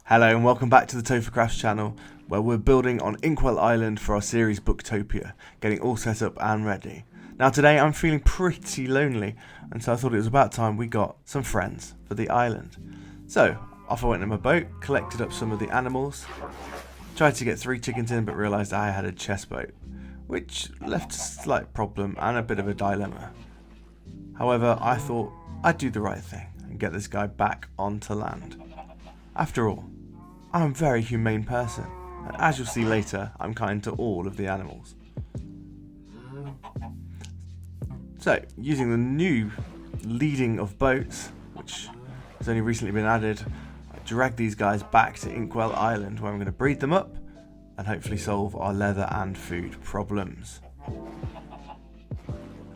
Hello and welcome back to the Tophercrafts channel, where we're building on Inkwell Island for our series Booktopia, getting all set up and ready. Now today I'm feeling pretty lonely, and so I thought it was about time we got some friends for the island. So off I went in my boat, collected up some of the animals, tried to get 3 chickens in but realised I had a chest boat, which left a slight problem and a bit of a dilemma. However, I thought I'd do the right thing and get this guy back onto land. After all, I'm a very humane person, and as you'll see later, I'm kind to all of the animals. So, using the new leading of boats, which has only recently been added, I dragged these guys back to Inkwell Island, where I'm going to breed them up and hopefully solve our leather and food problems.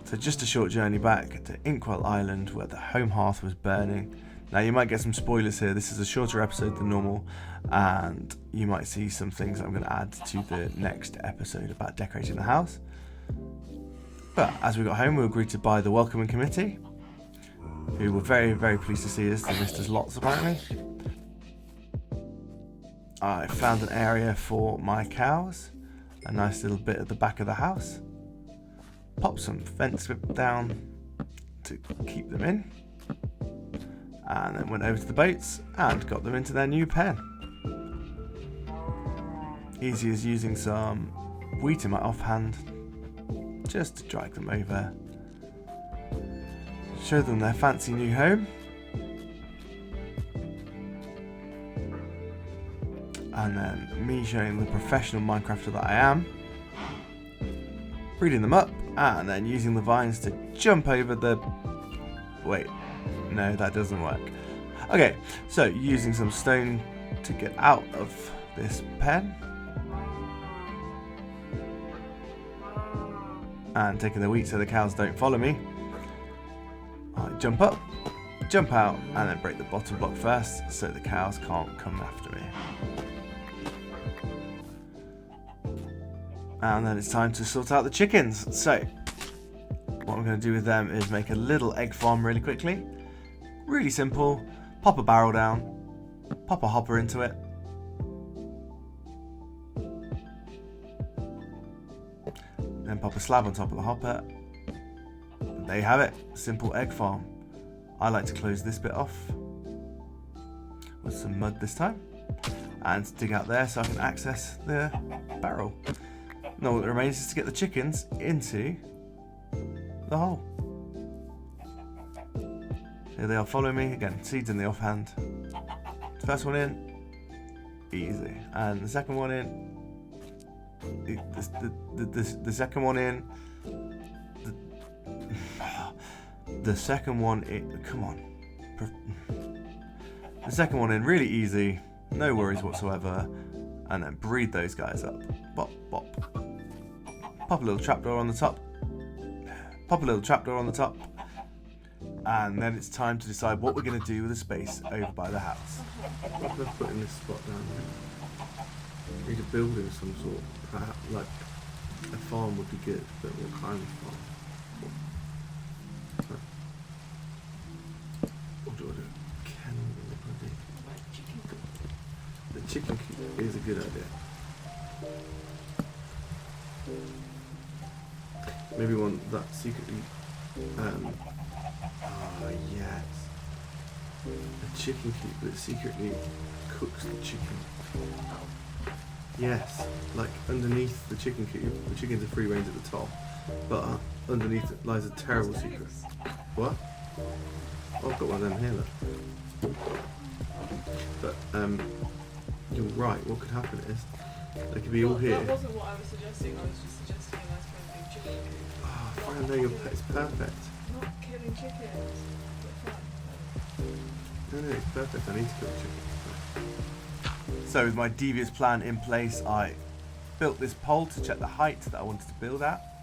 So just a short journey back to Inkwell Island, where the home hearth was burning. Now you might get some spoilers here, this is a shorter episode than normal, and you might see some things I'm going to add to the next episode about decorating the house. But as we got home, we were greeted by the welcoming committee, who were very, very pleased to see us. They missed us lots apparently. I found an area for my cows, a nice little bit at the back of the house. Popped some fence down to keep them in. And then went over to the boats and got them into their new pen. Easy as using some wheat in my offhand, just to drag them over, show them their fancy new home, and then me showing the professional Minecrafter that I am, breeding them up, and then using the vines to jump over the... wait. No, that doesn't work. Okay, so using some stone to get out of this pen. And taking the wheat so the cows don't follow me. I jump up, jump out, and then break the bottom block first so the cows can't come after me. And then it's time to sort out the chickens. So, what I'm going to do with them is make a little egg farm really quickly. Really simple. Pop a barrel down, pop a hopper into it, then pop a slab on top of the hopper. And there you have it, simple egg farm. I like to close this bit off with some mud this time and dig out there so I can access the barrel. Now what remains is to get the chickens into the hole. Here they are following me, again, seeds in the offhand. First one in, easy. And the second one in, the second one in, the second one in, come on. The second one in, really easy, no worries whatsoever. And then breed those guys up. Bop, bop. Pop a little trapdoor on the top. Pop a little trapdoor on the top. And then it's time to decide what we're going to do with the space over by the house. What can I put in this spot down here? Need a building of some sort. Perhaps, like a farm would be good, but what kind of farm? What do I do? Kennel, what do I do? The chicken coop is a good idea. Maybe one that secretly... Oh yes, a chicken coop that secretly cooks the chicken. Yes, like underneath the chicken coop, the chickens are free range at the top, but underneath it lies a terrible secret. What? Oh, I've got one of them here, look. But you're right. What could happen is they could be all here. That wasn't what I was suggesting. I was just suggesting a nice friendly chicken coop. Oh, Fran, no, your pet is perfect. Not killing chickens. No, it's perfect. I need to kill a chicken. So with my devious plan in place, I built this pole to check the height that I wanted to build at,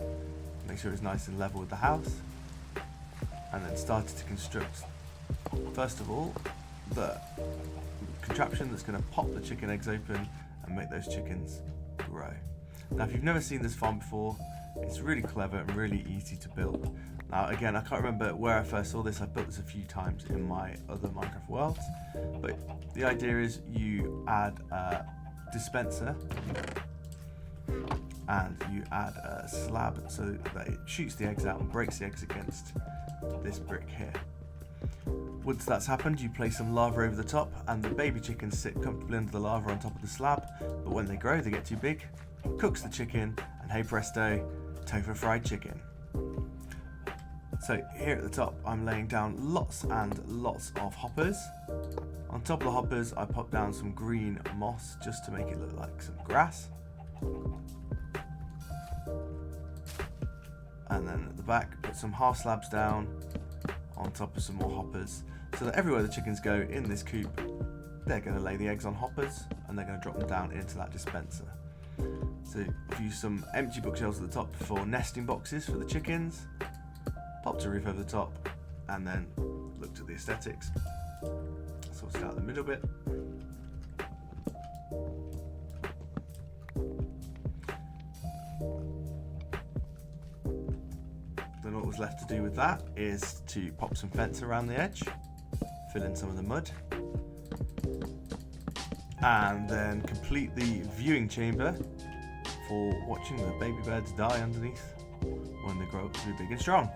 make sure it was nice and level with the house, and then started to construct, first of all, the contraption that's going to pop the chicken eggs open and make those chickens grow. Now if you've never seen this farm before, It's really clever and really easy to build. Now again, I can't remember where I first saw this. I've built this a few times in my other Minecraft worlds, but the idea is you add a dispenser and you add a slab so that it shoots the eggs out and breaks the eggs against this brick here. Once that's happened, you place some lava over the top and the baby chickens sit comfortably under the lava on top of the slab, but when they grow they get too big, cooks the chicken, and hey presto, tofu fried chicken. So here at the top I'm laying down lots and lots of hoppers. On top of the hoppers I pop down some green moss just to make it look like some grass. And then at the back put some half slabs down on top of some more hoppers, so that everywhere the chickens go in this coop they're going to lay the eggs on hoppers and they're going to drop them down into that dispenser. So I've used some empty bookshelves at the top for nesting boxes for the chickens, popped a roof over the top, and then looked at the aesthetics, sorted out the middle bit. Then what was left to do with that is to pop some fence around the edge, fill in some of the mud, and then complete the viewing chamber for watching the baby birds die underneath when they grow up to be big and strong.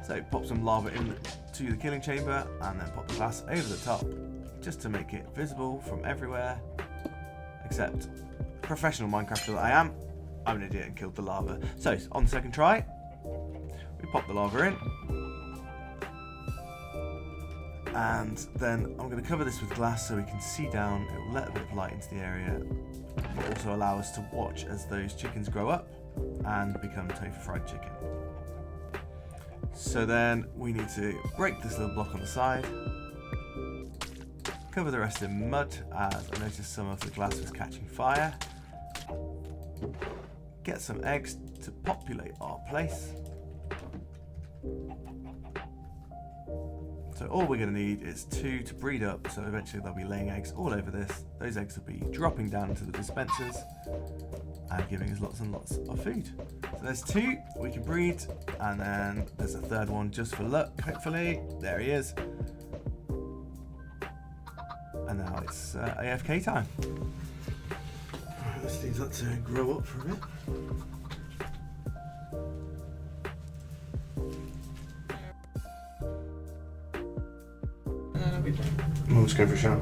So pop some lava into the killing chamber and then pop the glass over the top just to make it visible from everywhere, except professional Minecrafter that I am, I'm an idiot and killed the lava. So on the second try, we pop the lava in, and then I'm going to cover this with glass so we can see down. It will let a bit of light into the area, but also allow us to watch as those chickens grow up and become tofu fried chicken. So then we need to break this little block on the side, cover the rest in mud as I noticed some of the glass was catching fire, get some eggs to populate our place. So all we're going to need is 2 to breed up, so eventually they'll be laying eggs all over this. Those eggs will be dropping down into the dispensers and giving us lots and lots of food. So there's 2 we can breed, and then there's a third one just for luck, hopefully. There he is. And now it's AFK time. Alright, let's leave that to grow up for a bit. I'm just going for a shower.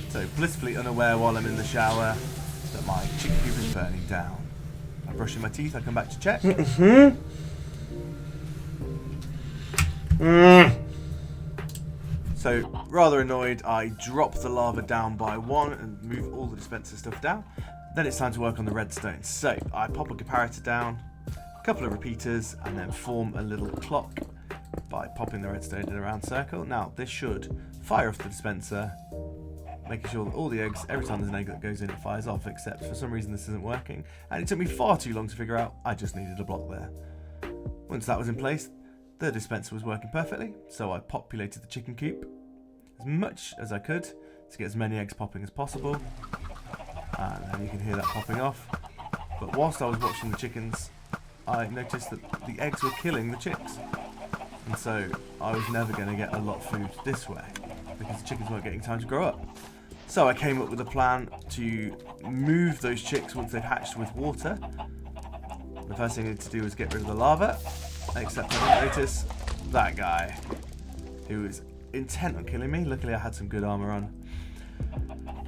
So blissfully unaware while I'm in the shower that my chicken coop is burning down. I'm brushing my teeth, I come back to check. So, rather annoyed, I drop the lava down by 1 and move all the dispenser stuff down. Then it's time to work on the redstone. So, I pop a comparator down, a couple of repeaters, and then form a little clock by popping the redstone in a round circle. Now, this should fire off the dispenser, making sure that all the eggs, every time there's an egg that goes in, it fires off, except for some reason this isn't working. And it took me far too long to figure out, I just needed a block there. Once that was in place, the dispenser was working perfectly, so I populated the chicken coop as much as I could to get as many eggs popping as possible. And then you can hear that popping off. But whilst I was watching the chickens, I noticed that the eggs were killing the chicks. And so I was never going to get a lot of food this way because the chickens weren't getting time to grow up. So I came up with a plan to move those chicks once they've hatched with water. The first thing I needed to do was get rid of the lava. Except I didn't notice that guy who was intent on killing me. Luckily I had some good armor on.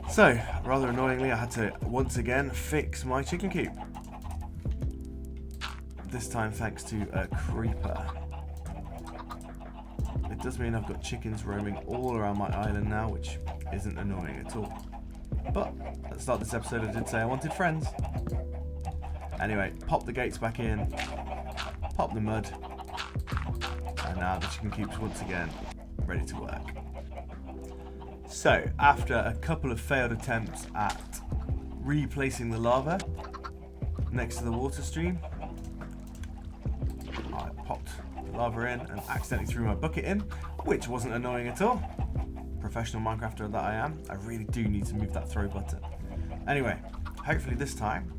So, rather annoyingly, I had to once again fix my chicken coop. This time thanks to a creeper. It does mean I've got chickens roaming all around my island now, which isn't annoying at all. But at the start of this episode I did say I wanted friends. Anyway, pop the gates back in, pop the mud, and now the chicken coop's once again ready to work. So, after a couple of failed attempts at replacing the lava next to the water stream. I popped the lava in and accidentally threw my bucket in, which wasn't annoying at all. Professional Minecrafter that I am, I really do need to move that throw button. Anyway, hopefully this time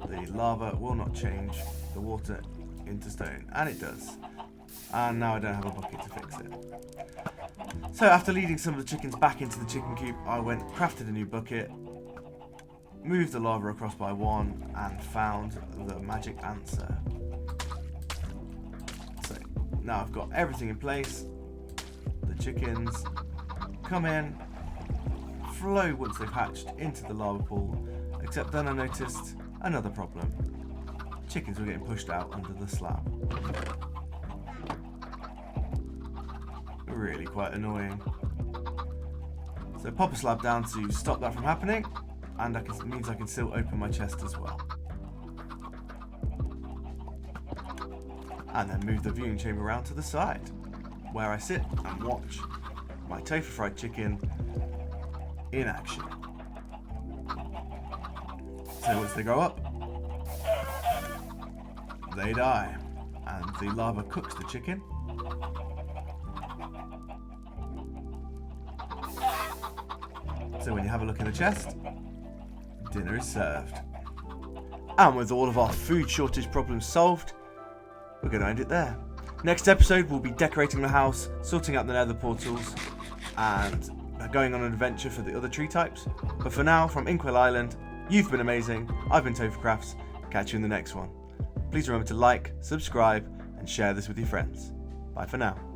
the lava will not change the water into stone, and it does. And now I don't have a bucket to fix it. So after leading some of the chickens back into the chicken coop, I crafted a new bucket, moved the lava across by one, and found the magic answer. So now I've got everything in place. The chickens come in, flow once they've hatched into the lava pool, except then I noticed another problem. Chickens were getting pushed out under the slab. Really quite annoying. So pop a slab down to stop that from happening, and it means I can still open my chest as well. And then move the viewing chamber around to the side, where I sit and watch my tofu fried chicken in action. So once they grow up, they die, and the lava cooks the chicken. So when you have a look in the chest, dinner is served. And with all of our food shortage problems solved, we're going to end it there. Next episode, we'll be decorating the house, sorting out the nether portals, and going on an adventure for the other tree types. But for now, from Inkwell Island, you've been amazing. I've been Tophercrafts. Catch you in the next one. Please remember to like, subscribe, and share this with your friends. Bye for now.